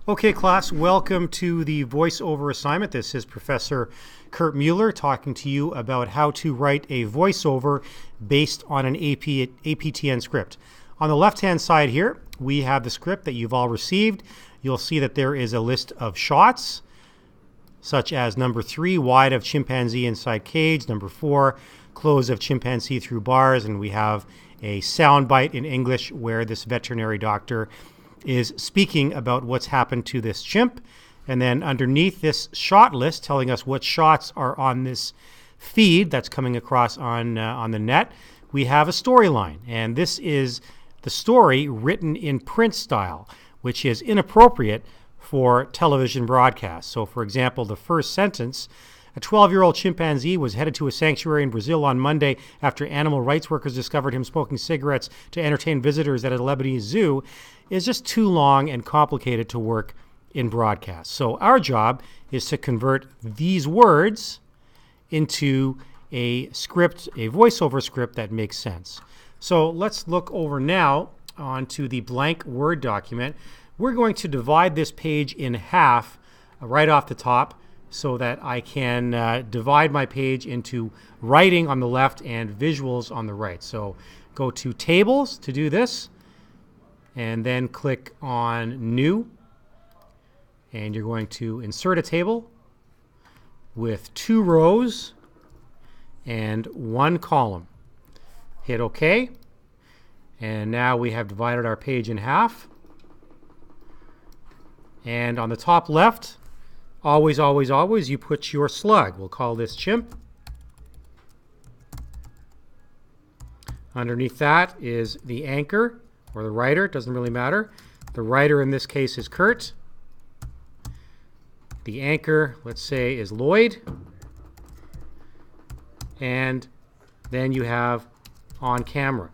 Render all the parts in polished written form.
Okay, class, welcome to the voiceover assignment. This is Professor Kurt Mueller talking to you about how to write a voiceover based on an APTN script. On the left-hand side here, we have the script that you've all received. You'll see that there is a list of shots, such as number 3, wide of chimpanzee inside cage, number 4, close of chimpanzee through bars, and we have a sound bite in English where this veterinary doctor is speaking about what's happened to this chimp. And then underneath this shot list telling us what shots are on this feed that's coming across on the net, we have a storyline. And this is the story written in print style, which is inappropriate for television broadcast. So for example, the first sentence, a 12-year-old chimpanzee was headed to a sanctuary in Brazil on Monday after animal rights workers discovered him smoking cigarettes to entertain visitors at a Lebanese zoo, is just too long and complicated to work in broadcast. So our job is to convert these words into a script, a voiceover script that makes sense. So let's look over now onto the blank Word document. We're going to divide this page in half right off the top so that I can divide my page into writing on the left and visuals on the right. So go to Tables to do this, and then click on New, and you're going to insert a table with 2 rows and 1 column. Hit OK, and now we have divided our page in half. And on the top left, always, always, always, you put your slug. We'll call this chimp. Underneath that is the anchor, or the writer, it doesn't really matter. The writer in this case is Kurt. The anchor, let's say, is Lloyd. And then you have on camera.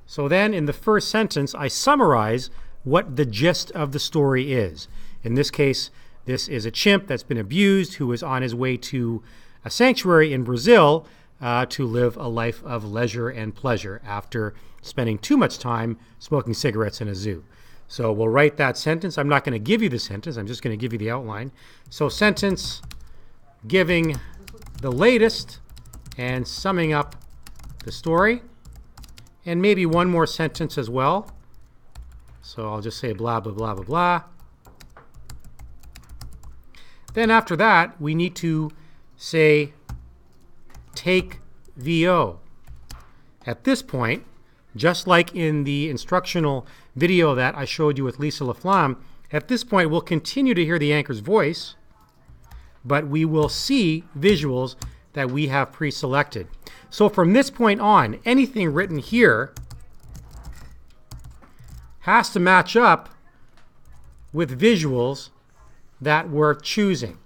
So then in the first sentence, I summarize what the gist of the story is. In this case, this is a chimp that's been abused who is on his way to a sanctuary in Brazil to live a life of leisure and pleasure after spending too much time smoking cigarettes in a zoo. So we'll write that sentence. I'm not going to give you the sentence. I'm just going to give you the outline. So sentence giving the latest and summing up the story. And maybe one more sentence as well. So I'll just say blah, blah, blah, blah, blah. Then after that, we need to say take VO. At this point, just like in the instructional video that I showed you with Lisa LaFlamme, at this point we'll continue to hear the anchor's voice, but we will see visuals that we have pre-selected. So from this point on, anything written here has to match up with visuals that we're choosing.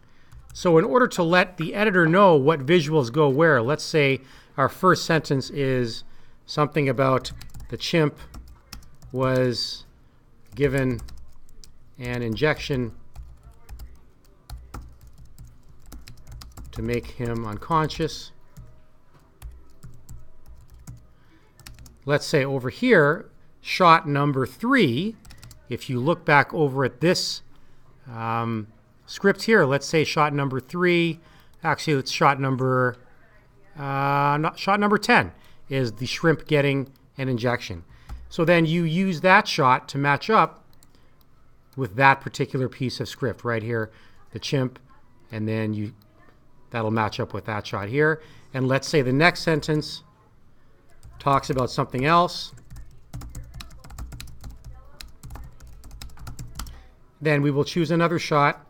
So in order to let the editor know what visuals go where, let's say our first sentence is something about the chimp was given an injection to make him unconscious. Let's say over here, shot number 3, if you look back over at this script here, let's say shot number 3, actually it's shot number 10 is the shrimp getting an injection. So then you use that shot to match up with that particular piece of script right here, the chimp, and then that'll match up with that shot here. And let's say the next sentence talks about something else. Then we will choose another shot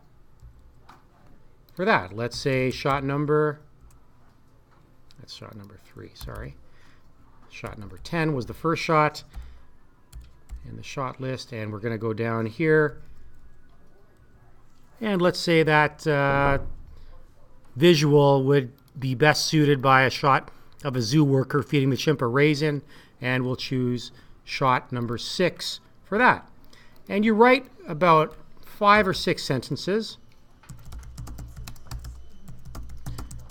for that. Let's say shot number 3, sorry. Shot number 10 was the first shot in the shot list, and we're going to go down here. And let's say that visual would be best suited by a shot of a zoo worker feeding the chimp a raisin, and we'll choose shot number 6 for that. And you write about 5 or 6 sentences,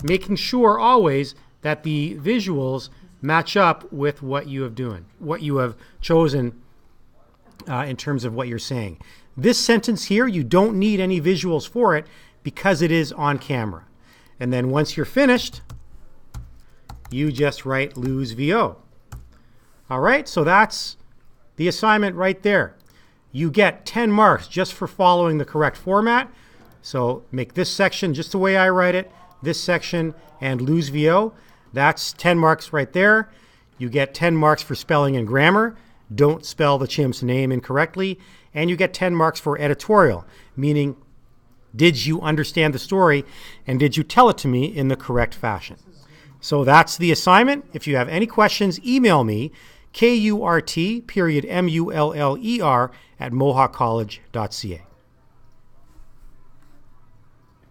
making sure always that the visuals match up with what you have chosen in terms of what you're saying. This sentence here, you don't need any visuals for it because it is on camera. And then once you're finished, you just write lose VO. All right, so that's the assignment right there. You get 10 marks just for following the correct format. So make this section just the way I write it, this section, and lose VO. That's 10 marks right there. You get 10 marks for spelling and grammar. Don't spell the chimp's name incorrectly. And you get 10 marks for editorial, meaning did you understand the story and did you tell it to me in the correct fashion? So that's the assignment. If you have any questions, email me, KURT_MULLER @mohawkcollege.ca.